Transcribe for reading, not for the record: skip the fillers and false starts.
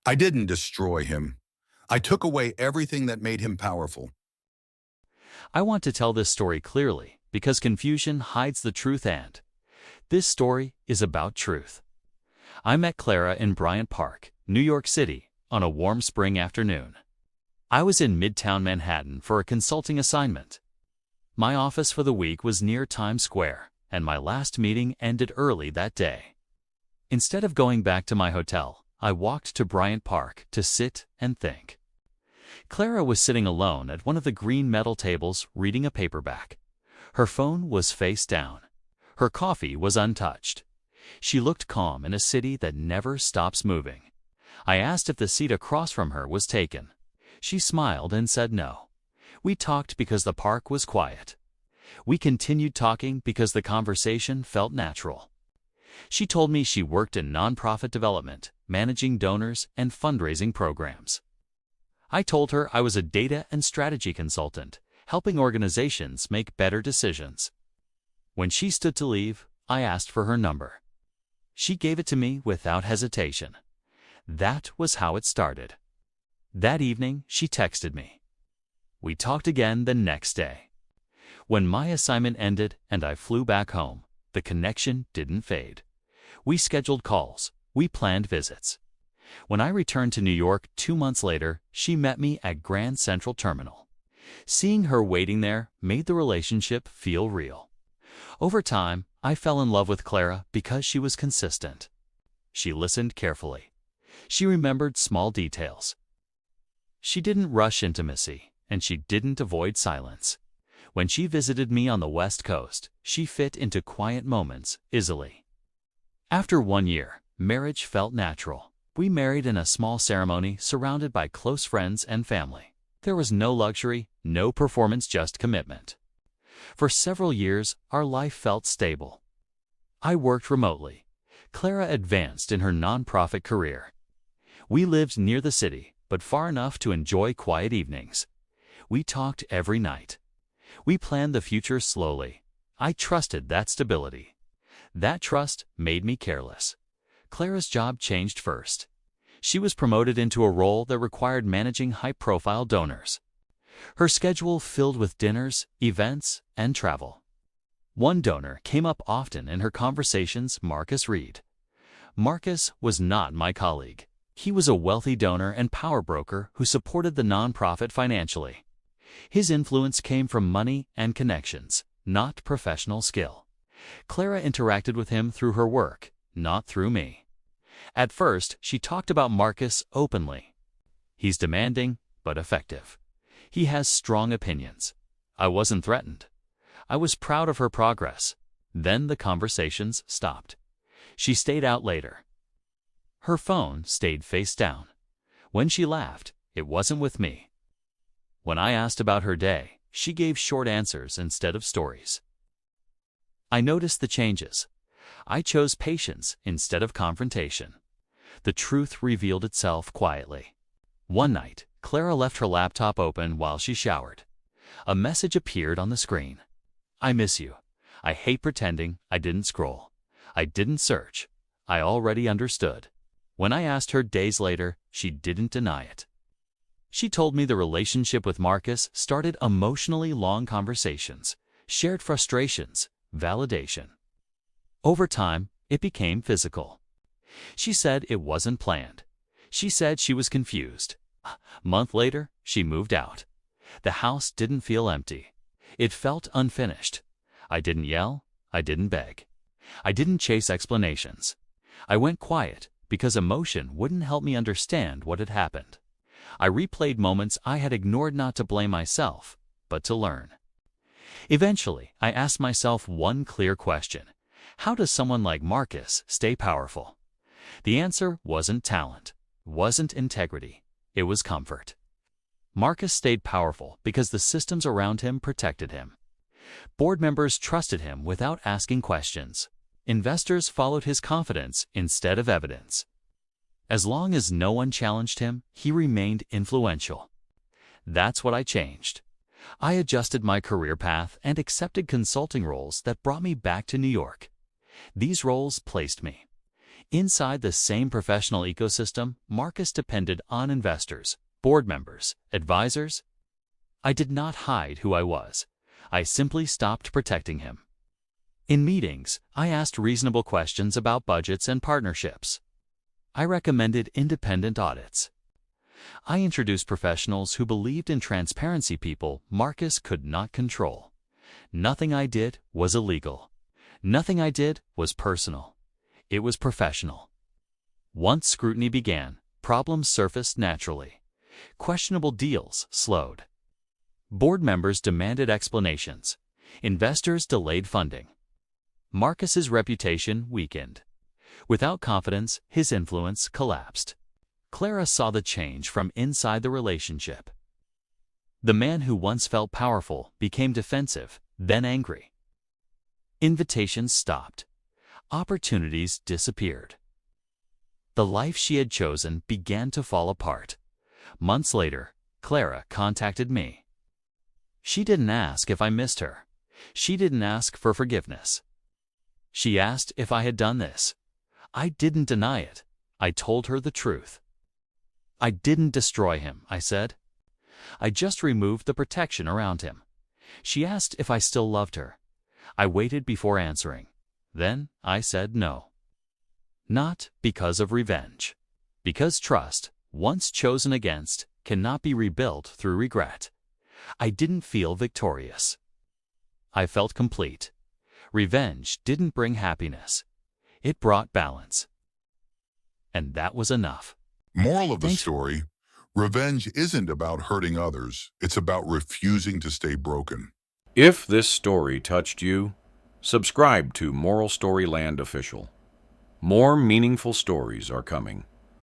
I didn't destroy him. I took away everything that made him powerful. I want to tell this story clearly because confusion hides the truth, and this story is about truth. I met Clara in Bryant Park, New York City, on a warm spring afternoon. I was in Midtown Manhattan for a consulting assignment. My office for the week was near Times Square, and my last meeting ended early that day. Instead of going back to my hotel, I walked to Bryant Park to sit and think. Clara was sitting alone at one of the green metal tables reading a paperback. Her phone was face down. Her coffee was untouched. She looked calm in a city that never stops moving. I asked if the seat across from her was taken. She smiled and said no. We talked because the park was quiet. We continued talking because the conversation felt natural. She told me she worked in nonprofit development, managing donors and fundraising programs. I told her I was a data and strategy consultant, helping organizations make better decisions. When she stood to leave, I asked for her number. She gave it to me without hesitation. That was how it started. That evening, she texted me. We talked again the next day. When my assignment ended and I flew back home, the connection didn't fade. We scheduled calls. We planned visits. When I returned to New York 2 months later, she met me at Grand Central Terminal. Seeing her waiting there made the relationship feel real. Over time, I fell in love with Clara because she was consistent. She listened carefully. She remembered small details. She didn't rush intimacy, and she didn't avoid silence. When she visited me on the West Coast, she fit into quiet moments easily. After 1 year, marriage felt natural. We married in a small ceremony surrounded by close friends and family. There was no luxury, no performance, just commitment. For several years, our life felt stable. I worked remotely. Clara advanced in her nonprofit career. We lived near the city, but far enough to enjoy quiet evenings. We talked every night. We planned the future slowly. I trusted that stability. That trust made me careless. Clara's job changed first. She was promoted into a role that required managing high-profile donors. Her schedule filled with dinners, events, and travel. One donor came up often in her conversations, Marcus Reed. Marcus was not my colleague. He was a wealthy donor and power broker who supported the nonprofit financially. His influence came from money and connections, not professional skill. Clara interacted with him through her work, not through me. At first, she talked about Marcus openly. He's demanding, but effective. He has strong opinions. I wasn't threatened. I was proud of her progress. Then the conversations stopped. She stayed out later. Her phone stayed face down. When she laughed, it wasn't with me. When I asked about her day, she gave short answers instead of stories. I noticed the changes. I chose patience instead of confrontation. The truth revealed itself quietly. One night, Clara left her laptop open while she showered. A message appeared on the screen. I miss you. I hate pretending I didn't scroll. I didn't search. I already understood. When I asked her days later, she didn't deny it. She told me the relationship with Marcus started emotionally long conversations, shared frustrations, validation. Over time, it became physical. She said it wasn't planned. She said she was confused. A month later, she moved out. The house didn't feel empty. It felt unfinished. I didn't yell. I didn't beg. I didn't chase explanations. I went quiet because emotion wouldn't help me understand what had happened. I replayed moments I had ignored, not to blame myself, but to learn. Eventually, I asked myself one clear question. How does someone like Marcus stay powerful? The answer wasn't talent, wasn't integrity, it was comfort. Marcus stayed powerful because the systems around him protected him. Board members trusted him without asking questions. Investors followed his confidence instead of evidence. As long as no one challenged him, he remained influential. That's what I changed. I adjusted my career path and accepted consulting roles that brought me back to New York. These roles placed me Inside the same professional ecosystem, Marcus depended on investors, board members, advisors. I did not hide who I was. I simply stopped protecting him. In meetings, I asked reasonable questions about budgets and partnerships. I recommended independent audits. I introduced professionals who believed in transparency people Marcus could not control. Nothing I did was illegal. Nothing I did was personal. It was professional. Once scrutiny began, problems surfaced naturally. Questionable deals slowed. Board members demanded explanations. Investors delayed funding. Marcus's reputation weakened. Without confidence, his influence collapsed. Clara saw the change from inside the relationship. The man who once felt powerful became defensive, then angry. Invitations stopped. Opportunities disappeared. The life she had chosen began to fall apart. Months later, Clara contacted me. She didn't ask if I missed her. She didn't ask for forgiveness. She asked if I had done this. I didn't deny it. I told her the truth. I didn't destroy him, I said. I just removed the protection around him. She asked if I still loved her. I waited before answering. Then I said no. Not because of revenge. Because trust, once chosen against, cannot be rebuilt through regret. I didn't feel victorious. I felt complete. Revenge didn't bring happiness. It brought balance. And that was enough. Moral of the Thanks. story, revenge isn't about hurting others. It's about refusing to stay broken. If this story touched you, subscribe to Moral Storyland Official. More meaningful stories are coming.